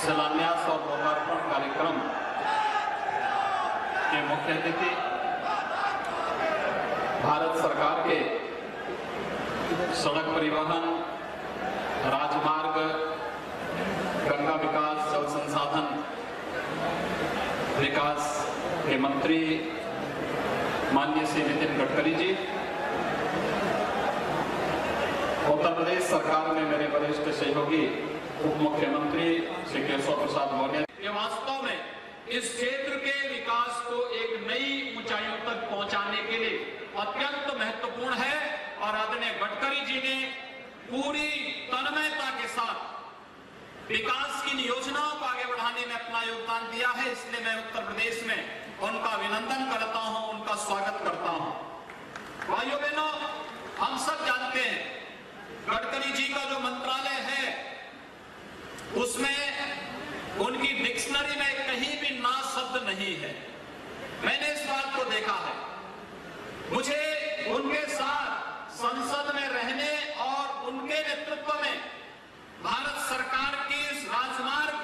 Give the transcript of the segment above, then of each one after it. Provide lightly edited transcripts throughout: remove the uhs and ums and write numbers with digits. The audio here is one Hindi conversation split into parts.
शिलान्यास और लोकार्पण कार्यक्रम के मुख्य अतिथि भारत सरकार के सड़क परिवहन, राजमार्ग, गंगा विकास, जल संसाधन विकास के मंत्री माननीय श्री नितिन गडकरी जी, उत्तर प्रदेश सरकार में मेरे वरिष्ठ सहयोगी उप मुख्यमंत्री श्री केशव प्रसाद मौर्य, ये वास्तव में इस क्षेत्र के विकास को एक नई ऊंचाइयों तक पहुंचाने के लिए अत्यंत महत्वपूर्ण है और आदरणीय गडकरी जी ने पूरी तन्मयता के साथ विकास की इन योजनाओं को आगे बढ़ाने में अपना योगदान दिया है। इसलिए मैं उत्तर प्रदेश में उनका अभिनंदन करता हूं, उनका स्वागत करता हूं। भाइयों बहनों, हम सब जानते हैं गडकरी जी का जो मंत्रालय है उसमें उनकी डिक्शनरी में कहीं भी ना शब्द नहीं है। मैंने इस बात को देखा है। मुझे उनके साथ संसद में रहने और उनके नेतृत्व में भारत सरकार की इस राजमार्ग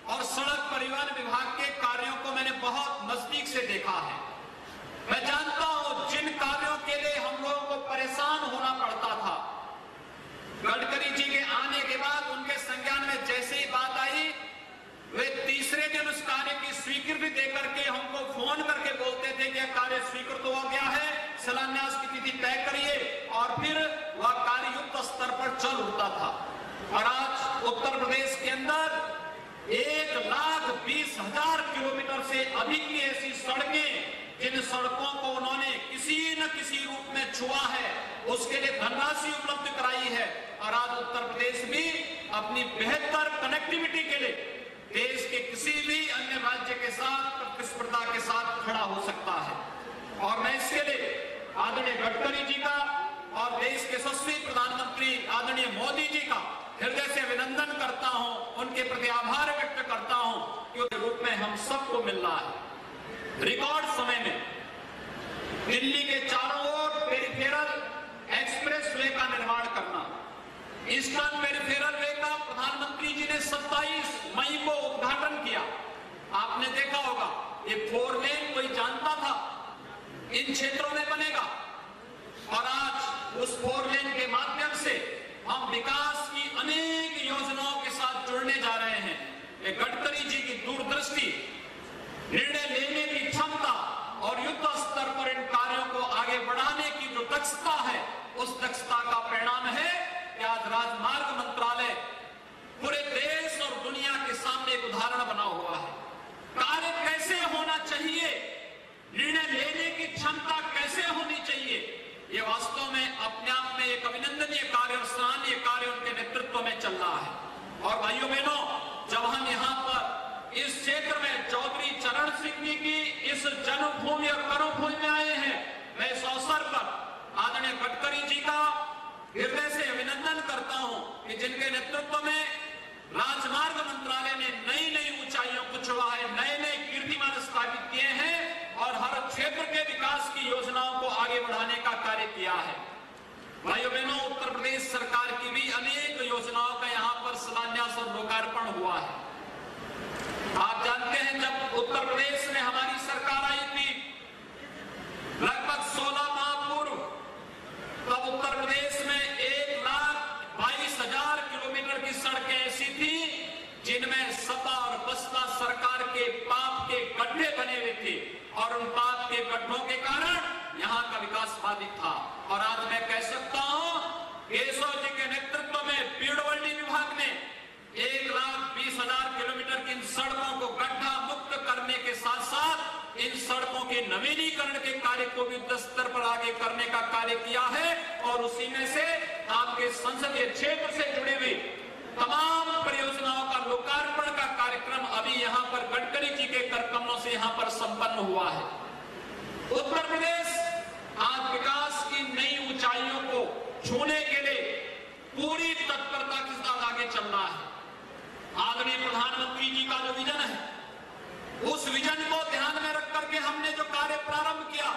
और सड़क परिवहन विभाग के कार्यों को मैंने बहुत नजदीक से देखा है। मैं जानता हूं जिन कार्यों के लिए हम लोगों को परेशान होना पड़ता था, गडकरी जी के आने के बाद उनके संज्ञान में जैसे ही बात आई, वे तीसरे दिन उस कार्य की स्वीकृति देकर के हमको फोन करके बोलते थे कि कार्य स्वीकृत हो गया है, शिलान्यास की तिथि तय करिए, और फिर वह कार्य युद्ध स्तर पर चल उठता था। और आज उत्तर प्रदेश के अंदर 1,20,000 किलोमीटर से अधिक की ऐसी सड़कें, जिन सड़कों को उन्होंने किसी न किसी रूप में छुआ है, उसके लिए धनराशि उपलब्ध कराई है। और आज उत्तर प्रदेश भी अपनी बेहतर कनेक्टिविटी के लिए देश के किसी भी अन्य राज्य के साथ प्रतिस्पर्धा के साथ खड़ा हो सकता है। और मैं इसके लिए आदरणीय गडकरी जी का और देश के यशस्वी प्रधानमंत्री आदरणीय मोदी जी का हृदय से अभिनंदन करता हूं, उनके प्रति आभार व्यक्त करता हूं कि उस रूप में हम सबको मिल रहा है। रिकॉर्ड समय में दिल्ली के चारों ओर पेरिफेरल एक्सप्रेस वे का निर्माण करना, ईस्टर्न पेरिफेरल वे का प्रधानमंत्री जी ने 27 मई को उद्घाटन किया। आपने देखा होगा ये 4 लेन कोई जानता था इन क्षेत्रों में बनेगा, और आज उस 4 लेन के माध्यम से हम विकास की अनेक योजनाओं के साथ जुड़ने जा रहे हैं। ये गडकरी जी की दूरदृष्टि, निर्णय लेने की क्षमता और युद्ध स्तर पर इन कार्यों को आगे बढ़ाने की जो दक्षता है, उस दक्षता का परिणाम है कि आज राजमार्ग मंत्रालय पूरे देश और दुनिया के सामने एक उदाहरण बना हुआ है। कार्य कैसे होना चाहिए, निर्णय लेने की क्षमता कैसे होनी चाहिए, ये वास्तव में अपने आप में एक अभिनंदनीय कार्य और सराहनीय कार्य उनके नेतृत्व में चल रहा है। और भाइयों बहनों, जब हम यहाँ पर इस क्षेत्र में चौधरी चरण सिंह जी की इस जन्मभूमि और कर्मभूमि में आए हैं, मैं इस अवसर पर आदरणीय गडकरी जी का हृदय से अभिनंदन करता हूं कि जिनके नेतृत्व में राजमार्ग मंत्रालय ने नई नई ऊंचाइयों को छुआ है, नए नए कीर्तिमान स्थापित किए हैं और हर क्षेत्र के विकास की योजनाओं को आगे बढ़ाने का कार्य किया है। भाइयों बहनों, उत्तर प्रदेश सरकार की भी अनेक योजनाओं का यहाँ पर शिलान्यास और लोकार्पण हुआ है। आप जानते हैं जब उत्तर प्रदेश में हमारी सरकार आई थी लगभग 16 माह पूर्व, तब उत्तर प्रदेश में 1,22,000 किलोमीटर की सड़कें ऐसी थी जिनमें सपा और बसपा सरकार के पाप के गड्ढे बने हुए थे, और उन पाप के गड्ढों के कारण यहाँ का विकास बाधित था। और आज मैं कह सकता हूँ केशव जी के नेतृत्व में पीडब्ल्यूडी विभाग ने 1,20,000 किलोमीटर की इन सड़कों को गड्ढा मुक्त करने के साथ साथ इन सड़कों के नवीनीकरण के कार्य को भी युद्ध स्तर पर आगे करने का कार्य किया है। और उसी में से आपके संसदीय क्षेत्र से जुड़ी हुई तमाम परियोजनाओं का लोकार्पण का कार्यक्रम अभी यहाँ पर गडकरी जी के करकमलों से यहाँ पर संपन्न हुआ है। उत्तर प्रदेश आज विकास की नई ऊंचाइयों को छूने के लिए पूरी तत्परता के साथ आगे चल रहा है। आदरणीय प्रधानमंत्री जी का जो विजन है, उस विजन को ध्यान में रख करके हमने जो कार्य प्रारंभ किया,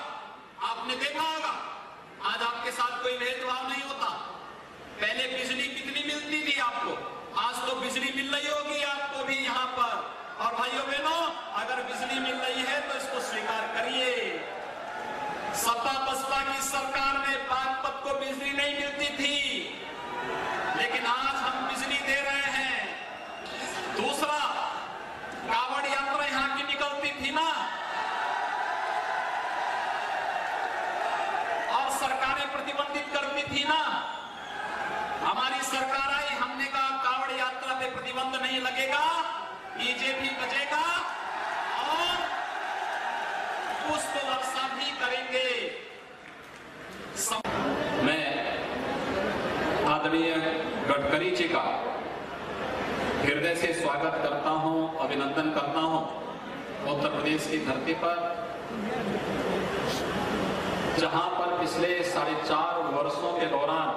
आपने देखा होगा आज आपके साथ कोई भेदभाव नहीं होता। पहले बिजली कितनी मिलती थी आपको, आज तो बिजली मिल रही होगी आपको भी यहाँ भाइयों बहनों, अगर बिजली मिल रही है तो इसको स्वीकार करिए। सपा बसपा की सरकार में बागपत को बिजली नहीं मिलती थी, लेकिन आज हम बिजली दे रहे हैं। दूसरा, कावड़ यात्रा यहां की निकलती थी ना, और सरकारें प्रतिबंधित करती थी ना। हमारी सरकार आई, हमने कहा कावड़ यात्रा पे प्रतिबंध नहीं लगेगा, बीजेपी बचेगा और पुष्प वर्षा भी करेंगे। मैं आदरणीय गडकरी जी का हृदय से स्वागत करता हूं, अभिनंदन करता हूं। उत्तर प्रदेश की धरती पर, जहां पर पिछले 4.5 वर्षों के दौरान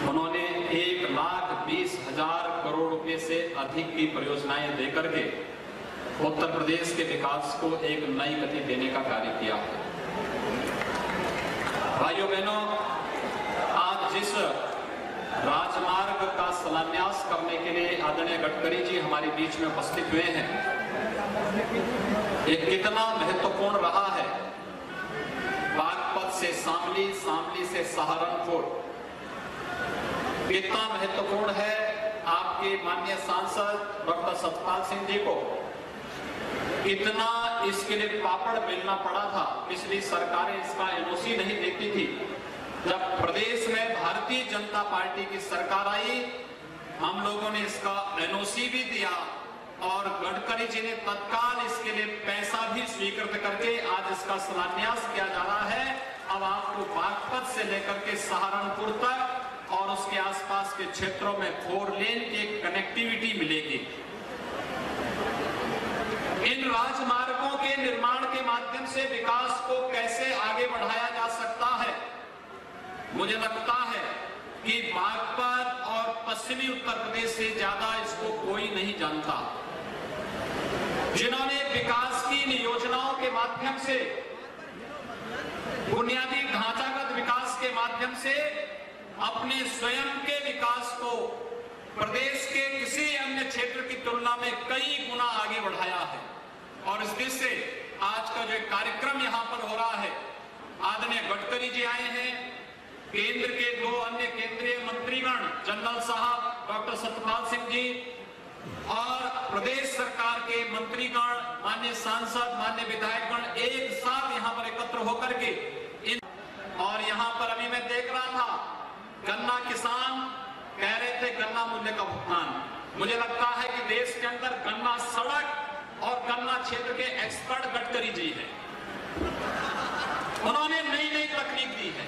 उन्होंने 1,20,000 करोड़ रुपए से अधिक की परियोजनाएं देकर के उत्तर प्रदेश के विकास को एक नई गति देने का कार्य किया। भाइयों बहनों, आज जिस राजमार्ग का शिलान्यास करने के लिए आदरणीय गडकरी जी हमारे बीच में उपस्थित हुए हैं, ये कितना महत्वपूर्ण रहा है। बागपत से शामली, शामली से सहारनपुर, कितना महत्वपूर्ण है। आपके माननीय सांसद डॉक्टर सतपाल सिंह जी को कितना इसके लिए पापड़ बेलना पड़ा था। पिछली सरकारें इसका एनओसी नहीं देती थी। जब प्रदेश में भारतीय जनता पार्टी की सरकार आई, हम लोगों ने इसका एनओसी भी दिया और गडकरी जी ने तत्काल इसके लिए पैसा भी स्वीकृत करके आज इसका शिलान्यास किया जा रहा है। अब आपको बागपत से लेकर के सहारनपुर तक और उसके आसपास के क्षेत्रों में 4 लेन की कनेक्टिविटी मिलेगी। इन राजमार्गों के निर्माण के माध्यम से विकास को कैसे आगे बढ़ाया जा सकता है, मुझे लगता है कि बागपत और पश्चिमी उत्तर प्रदेश से ज्यादा इसको कोई नहीं जानता। जिन्होंने विकास की इन योजनाओं के माध्यम से, बुनियादी ढांचागत विकास के माध्यम से अपने स्वयं के विकास को प्रदेश के किसी अन्य क्षेत्र की तुलना में कई गुना आगे बढ़ाया है। और इस दृष्टि से आज का जो कार्यक्रम यहाँ पर हो रहा है, आदरणीय गडकरी जी आए हैं, केंद्र के 2 अन्य केंद्रीय मंत्रीगण, जनरल साहब डॉक्टर सतपाल सिंह जी और प्रदेश सरकार के मंत्रीगण, माननीय सांसद, माननीय विधायकगण एक साथ यहाँ पर एकत्र होकर के और यहाँ पर अभी मैं देख रहा था, गन्ना किसान कह रहे थे गन्ना मूल्य का भुगतान। मुझे लगता है कि देश के अंदर गन्ना सड़क और गन्ना क्षेत्र के एक्सपर्ट गडकरी जी हैं। उन्होंने नई नई तकनीक दी है।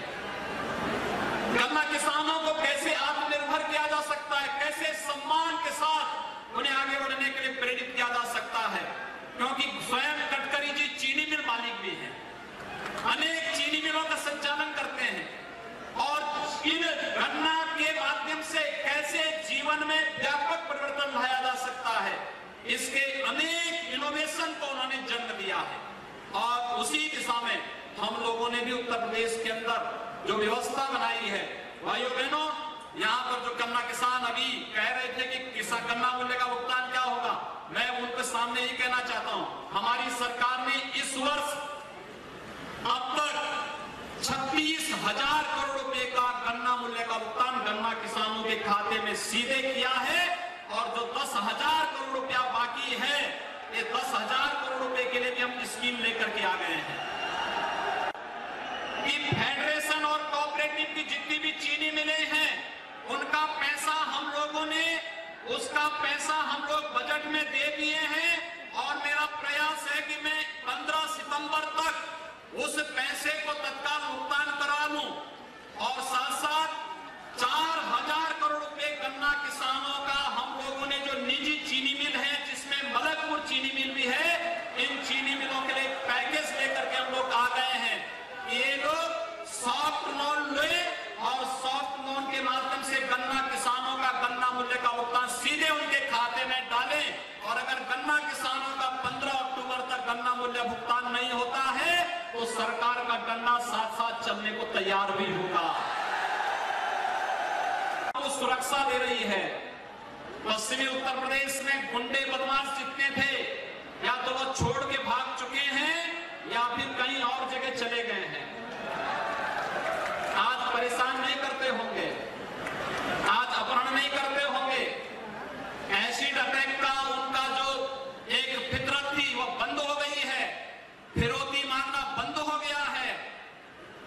गन्ना किसानों को कैसे आत्मनिर्भर किया जा सकता है, कैसे सम्मान के साथ उन्हें आगे बढ़ने के लिए प्रेरित किया जा सकता है, क्योंकि स्वयं गडकरी जी चीनी मिल मालिक भी हैं, अनेक चीनी मिलों का संचालन करते हैं और इन गन्ना के माध्यम से कैसे जीवन में व्यापक परिवर्तन लाया जा सकता है, इसके अनेक इनोवेशन को उन्होंने जन्म दिया है। और उसी दिशा में हम लोगों ने भी उत्तर प्रदेश के अंदर जो व्यवस्था बनाई है, भाइयों बहनों, यहाँ पर जो गन्ना किसान अभी कह रहे थे कि किसान गन्ना मूल्य का भुगतान क्या होगा, मैं उनके सामने ही कहना चाहता हूँ, हमारी सरकार ने इस वर्ष अब तक 36,000 करोड़ रुपए का गन्ना मूल्य का भुगतान गन्ना किसानों के खाते में सीधे किया है। और जो 10,000 करोड़ रुपया बाकी है, ये 10,000 करोड़ रुपए के लिए भी हम स्कीम लेकर के आ गए हैं कि फेडरेशन और कोऑपरेटिव की जितनी भी चीनी मिले हैं, उनका पैसा हम लोगों ने, उसका पैसा हम लोग बजट में दे दिए हैं। और मेरा प्रयास है कि मैं 15 सितंबर तक उस पैसे को तत्काल भुगतान करा लूं और साथ साथ 4,000 करोड़ रुपए गन्ना किसानों का हम लोगों ने जो निजी चीनी मिल है, जिसमें मलकपुर चीनी मिल भी है, इन चीनी मिलों के लिए पैकेज लेकर के हम लोग आ गए हैं। ये लोग सॉफ्ट लोन ले और सॉफ्ट लोन के माध्यम से गन्ना किसानों का गन्ना मूल्य का भुगतान सीधे उनके खाते में डालें। और अगर गन्ना किसानों का 15 अक्टूबर तक गन्ना मूल्य भुगतान नहीं होता है तो सरकार का गन्ना साथ साथ चलने को तैयार भी होगा। वो सुरक्षा दे रही है पश्चिमी उत्तर प्रदेश में गुंडे बदमाश जितने थे या तो वो छोड़ के भाग चुके हैं या फिर कहीं और जगह चले गए हैं। आज परेशान नहीं करते होंगे, आज अपहरण नहीं करते होंगे। एसिड अटैक का उनका जो एक फितरत थी वो बंद हो गई है, फिरौती मांगना बंद हो गया है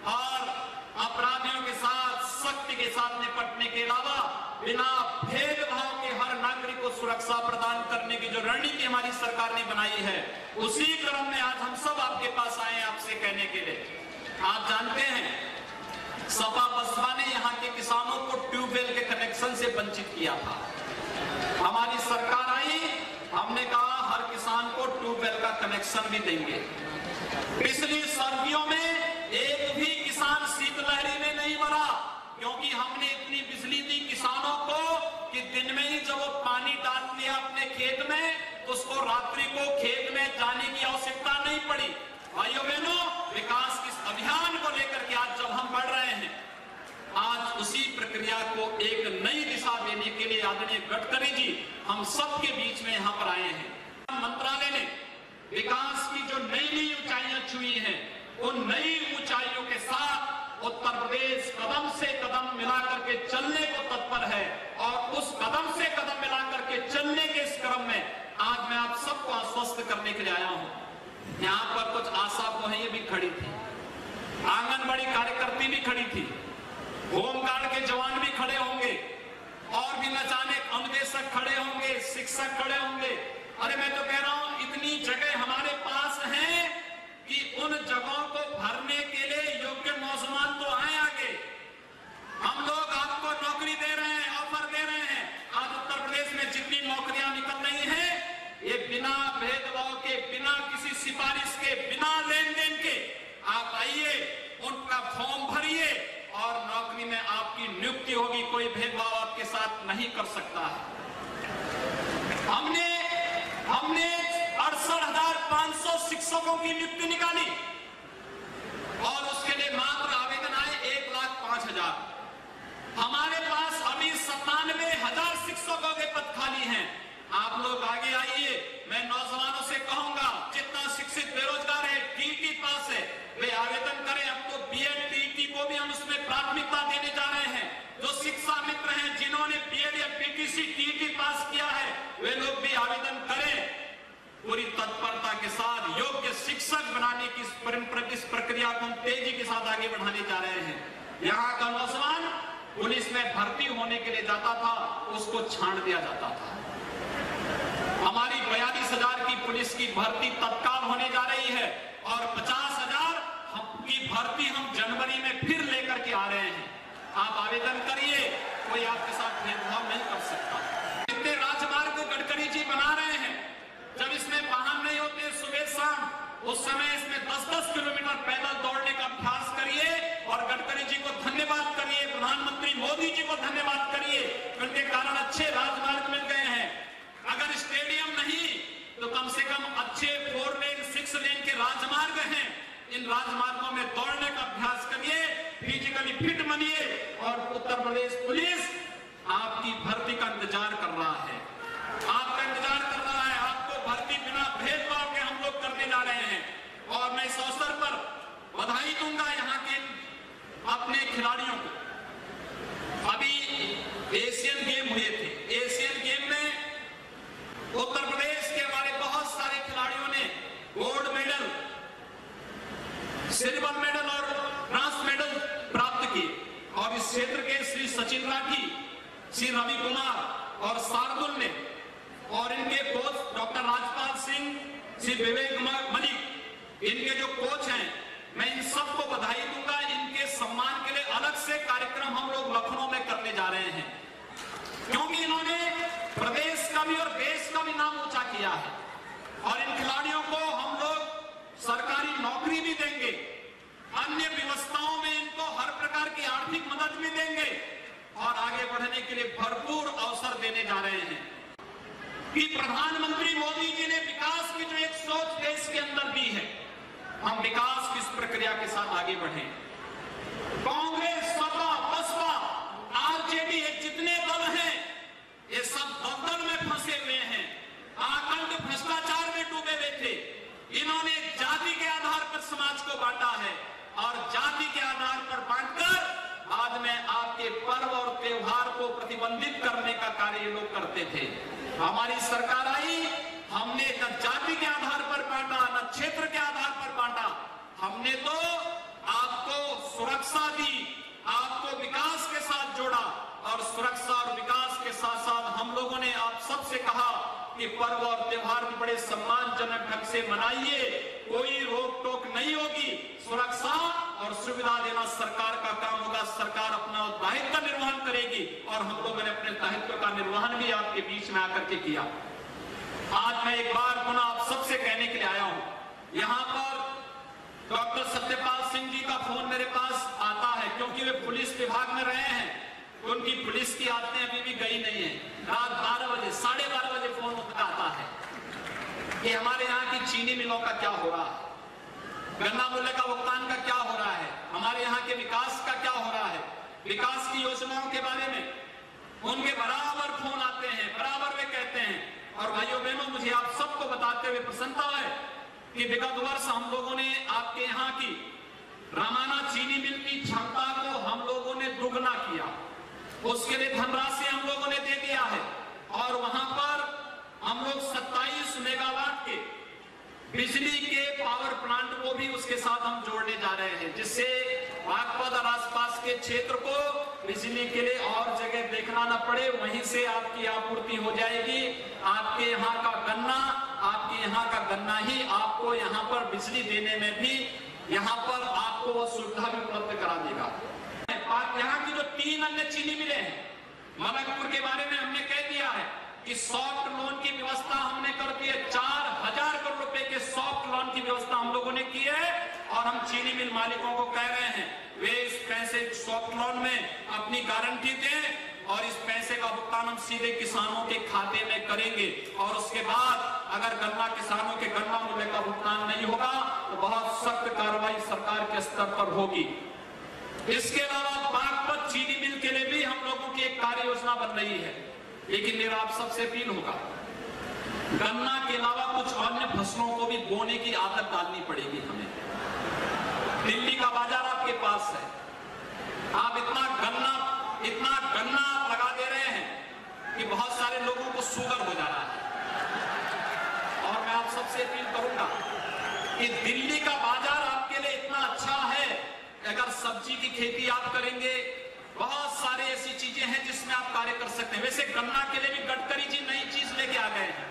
और अपराधियों के साथ सख्ती के साथ निपटने के अलावा बिना भेदभाव के हर नागरिक को सुरक्षा प्रदान करने की जो रणनीति हमारी सरकार ने बनाई है, उसी क्रम में आज हम सब आपके पास आए आपसे कहने के लिए। आप जानते हैं सपा बसपा ने यहाँ के किसानों को ट्यूबवेल के कनेक्शन से वंचित किया था। हमारी सरकार आई, हमने कहा हर किसान को ट्यूबवेल का कनेक्शन भी देंगे। पिछली सर्दियों में एक भी किसान शीतलहरी में नहीं मरा, क्योंकि हमने इतनी बिजली दी किसानों को कि दिन में ही जब वो पानी डाल लिया अपने खेत में तो उसको रात्रि को खेत में जाने की आवश्यकता नहीं पड़ी। भाइयों बहनों, विकास के अभियान को लेकर के आज जब हम बढ़ रहे हैं, आज उसी प्रक्रिया को एक नई दिशा देने के लिए आदरणीय गडकरी जी हम सबके बीच में यहाँ पर आए हैं। मंत्रालय ने विकास की जो नई नई ऊंचाइयां छुई हैं, उन नई ऊंचाइयों के साथ उत्तर प्रदेश कदम से कदम मिला करके चलने को तत्पर है और उस कदम से कदम मिला करके चलने के इस क्रम में आज मैं आप सबको आश्वस्त करने के लिए आया हूं। यहाँ पर कुछ आशा बहनें भी खड़ी थी, आंगनबाड़ी कार्यकर्ती भी खड़ी थी, होमगार्ड के जवान भी खड़े होंगे और भी न जाने अनुदेशक खड़े होंगे, शिक्षक खड़े होंगे। अरे मैं तो कह रहा हूं इतनी जगह हमारे पास है कि उन जगहों को भरने के लिए योग्य नौजवान तो आए आगे। हम लोग आपको नौकरी दे रहे हैं, ऑफर दे रहे हैं। आज उत्तर प्रदेश में जितनी नौकरियां निकल रही हैं, ये बिना भेदभाव के, बिना किसी सिफारिश के, बिना लेन देन के आप आइए, उनका फॉर्म भरिए और नौकरी में आपकी नियुक्ति होगी। कोई भेदभाव आपके साथ नहीं कर सकता है। हमने 68,500 शिक्षकों की नियुक्ति निकाली और उसके लिए मात्र आवेदन आए 1,05,000। हमारे पास अभी 97,000 शिक्षकों के पद खाली हैं। आप लोग आगे आइए। मैं नौजवानों से कहूंगा, जितना शिक्षित बेरोजगार है, टीईटी पास है, वे आवेदन करें। अब तो बीएड टीईटी को भी हम उसमें प्राथमिकता देने जा रहे हैं। जो शिक्षा मित्र हैं जिन्होंने बीएड या पीटीसी टीईटी पास किया है, वे लोग भी आवेदन करें। पूरी तत्परता के साथ योग्य शिक्षक बनाने की इस प्रक्रिया को हम तेजी के साथ आगे बढ़ाने जा रहे हैं। यहाँ का नौजवान पुलिस में भर्ती होने के लिए जाता था, उसको छांट दिया जाता था। हमारी 42,000 की पुलिस की भर्ती तत्काल होने जा रही है और 50,000 की भर्ती हम जनवरी में फिर लेकर के आ रहे हैं। आप आवेदन करिए, कोई आपके साथ भेदभाव नहीं कर सकता। इतने राजमार्ग गडकरी जी बना रहे हैं, जब इसमें वाहन नहीं होते सुबह शाम, उस समय इसमें 10-10 किलोमीटर पैदल दौड़ने का अभ्यास करिए और गडकरी जी को धन्यवाद करिए, प्रधानमंत्री मोदी जी को धन्यवाद करिए। उनके कारण अच्छे राजमार्ग मिल गए हैं। अगर स्टेडियम नहीं तो कम से कम अच्छे 4 लेन 6 लेन के राजमार्ग हैं। इन राजमार्गों में दौड़ने का अभ्यास करिए, फिजिकली फिट बनिए और उत्तर प्रदेश पुलिस आपकी भर्ती का इंतजार कर रहा है, आपका इंतजार कर रहा है। आपको भर्ती बिना भेदभाव के हम लोग करने जा रहे हैं और मैं इस अवसर पर बधाई दूंगा यहाँ के अपने खिलाड़ियों को। अभी एशियन गेम हुए थे, एशियन गेम में उत्तर प्रदेश के हमारे बहुत सारे खिलाड़ियों ने गोल्ड मेडल, सिल्वर मेडल और ब्रॉन्ज मेडल प्राप्त किए और इस क्षेत्र के श्री सचिन राठी, श्री रवि कुमार और शार्दुल ने और इनके कोच डॉक्टर राजपाल सिंह, श्री विवेक मलिक, इनके जो कोच हैं, मैं इन सबको बधाई दूंगा। इनके सम्मान के लिए अलग से कार्यक्रम हम लोग लखनऊ में करने जा रहे हैं, क्योंकि इन्होंने प्रदेश का भी और देश का भी नाम ऊंचा किया है। और इन खिलाड़ियों को हम लोग सरकारी नौकरी भी देंगे, अन्य व्यवस्थाओं में इनको हर प्रकार की आर्थिक मदद भी देंगे और आगे बढ़ने के लिए भरपूर अवसर देने जा रहे हैं। कि प्रधानमंत्री मोदी जी ने विकास की जो एक सोच देश के अंदर दी है, हम विकास की इस प्रक्रिया के साथ आगे बढ़े। कांग्रेस, सपा, बसपा, आरजेडी, ये जितने दल हैं, ये सब दलदल में फंसे हुए हैं, आकंठ भ्रष्टाचार में डूबे हुए थे। इन्होंने जाति के आधार पर समाज को बांटा है और जाति के आधार पर बांटकर बाद में आपके पर्व और त्योहार को प्रतिबंधित करने का कार्य ये लोग करते थे। हमारी सरकार आई, हमने न जाति के आधार पर बांटा न क्षेत्र के आधार पर बांटा, हमने तो आपको सुरक्षा दी, आपको विकास के साथ जोड़ा और सुरक्षा और विकास के साथ साथ हम लोगों ने आप सबसे कहा कि पर्व और त्योहार भी बड़े सम्मानजनक ढंग से मनाइए, कोई रोक टोक नहीं होगी, सुरक्षा और सुविधा देना सरकार का काम होगा, सरकार अपना दायित्व का निर्वहन करेगी और हम लोगों ने अपने दायित्व का निर्वहन भी आपके बीच में आकर के किया। आज मैं एक बार पुनः आप सबसे कहने के लिए आया हूं, यहाँ पर डॉक्टर सत्यपाल सिंह जी का फोन मेरे पास आता है क्योंकि वे पुलिस विभाग में रहे हैं, उनकी पुलिस की आदतें अभी भी गई नहीं है। रात 12 बजे 12:30 बजे फोन आता है कि हमारे यहाँ की चीनी मिलों का क्या हो रहा है, गन्ना मूल्य का भुगतान का क्या हो रहा है, हमारे यहाँ के विकास का क्या हो रहा है, विकास की योजनाओं के बारे में उनके बराबर फोन आते हैं, बराबर वे कहते हैं। और भाइयों बहनों, मुझे आप सबको बताते हुए प्रसन्नता है कि विगत वर्ष हम लोगों ने आपके यहाँ की रामाना चीनी मिल की क्षमता को हम लोगों ने दुगना किया, उसके लिए धनराशि हम लोगों ने दे दिया है और वहां पर हम लोग 27 मेगावाट के बिजली के पावर प्लांट को भी उसके साथ हम जोड़ने जा रहे हैं, जिससे बागपत और आसपास के क्षेत्र को बिजली के लिए और जगह देखना न पड़े, वहीं से आपकी आपूर्ति हो जाएगी। आपके यहाँ का गन्ना ही आपको यहाँ पर बिजली देने में भी यहाँ पर आपको वो सुविधा भी उपलब्ध करा देगा। यहाँ की जो 3 अन्य चीनी मिले हैं, मलकपुर के बारे में हमने कह दिया है कि सॉफ्ट लोन की व्यवस्था हमने कर दी है, 4000 करोड़ रुपए के सॉफ्ट लोन की व्यवस्था हम लोगों ने की है और हम चीनी मिल मालिकों को कह रहे हैं वे इस पैसे सॉफ्ट लोन में अपनी गारंटी दें और इस पैसे का भुगतान हम सीधे किसानों के खाते में करेंगे और उसके बाद अगर गन्ना किसानों के गन्ना मूल्य का भुगतान नहीं होगा तो बहुत सख्त कार्रवाई सरकार के स्तर पर होगी। इसके अलावा बागपत चीनी मिल के लिए भी हम लोगों की एक कार्य योजना बन रही है, लेकिन मेरा आप सबसे अपील होगा, गन्ना के अलावा कुछ अन्य फसलों को भी बोने की आदत डालनी पड़ेगी हमें। दिल्ली का बाजार आपके पास है, आप इतना गन्ना लगा दे रहे हैं कि बहुत सारे लोगों को शुगर हो जा रहा है। और मैं आप सबसे अपील करूंगा कि दिल्ली का बाजार आपके लिए इतना अच्छा है, अगर सब्जी की खेती आप करेंगे, बहुत सारे ऐसी चीजें हैं जिसमें आप कार्य कर सकते हैं। वैसे गन्ना के लिए भी गडकरी जी नई चीज लेके आ गए हैं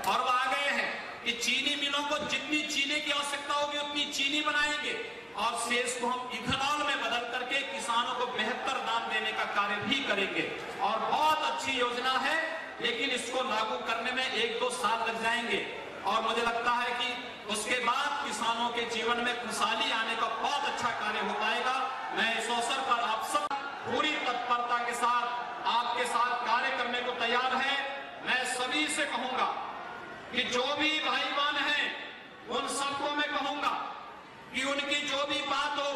और वो आ गए हैं कि चीनी मिलों को जितनी चीनी की आवश्यकता होगी उतनी चीनी बनाएंगे और शेष को हम इथेनॉल में बदल करके किसानों को बेहतर दाम देने का कार्य भी करेंगे। और बहुत अच्छी योजना है, लेकिन इसको लागू करने में 1-2 साल लग जाएंगे और मुझे लगता है कि उसके बाद किसानों के जीवन में खुशहाली आने का बहुत अच्छा कार्य हो पाएगा। मैं इस अवसर पर आप सब पूरी तत्परता के साथ आपके साथ कार्य करने को तैयार है। मैं सभी से कहूंगा कि जो भी भाई बहन हैं उन सबको मैं कहूंगा कि उनकी जो भी बात हो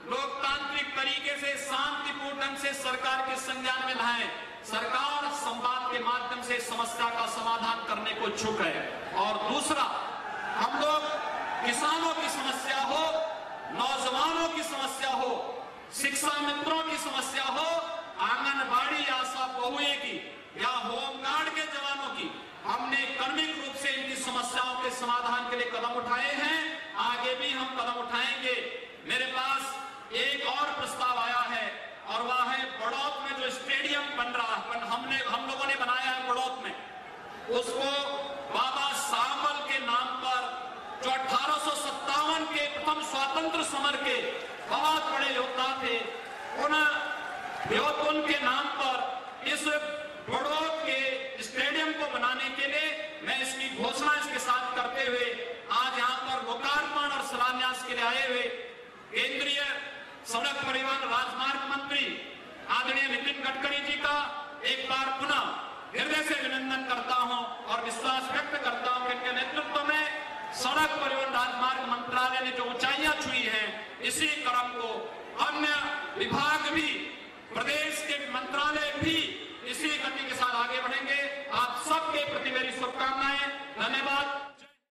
लोकतांत्रिक तरीके से शांतिपूर्ण ढंग से सरकार के संज्ञान में लाएं। सरकार संवाद के माध्यम से समस्या का समाधान करने को इच्छुक है। और दूसरा, हम लोग किसानों की समस्या हो, नौजवानों की समस्या हो, शिक्षा मित्रों की समस्या हो, आंगनबाड़ी आशा बहुए की या होमगार्ड के जवानों की, हमने क्रमिक रूप से इनकी समस्याओं के समाधान के लिए कदम उठाए हैं, आगे भी हम कदम उठाएंगे। मेरे पास एक और प्रस्ताव आया है और वह है बड़ौत में जो स्टेडियम बन रहा है, हम लोगों ने बनाया है बड़ौत में, उसको बाबा सावल के नाम पर, जो 1857 के प्रथम स्वतंत्र समर के बहुत बड़े योद्धा थे, उनके नाम पर इस बड़ौत के स्टेडियम को बनाने के लिए मैं इसकी घोषणा इसके साथ करते हुए आज यहाँ पर लोकार्पण और शिलान्यास के लिए आए हुए केंद्रीय सड़क परिवहन राजमार्ग मंत्री आदरणीय नितिन गडकरी जी का एक बार पुनः हृदय से अभिनंदन करता हूं और विश्वास व्यक्त करता हूं कि इनके नेतृत्व में सड़क परिवहन राजमार्ग मंत्रालय ने जो ऊंचाइयां छुई हैं, इसी क्रम को अन्य विभाग भी, प्रदेश के मंत्रालय भी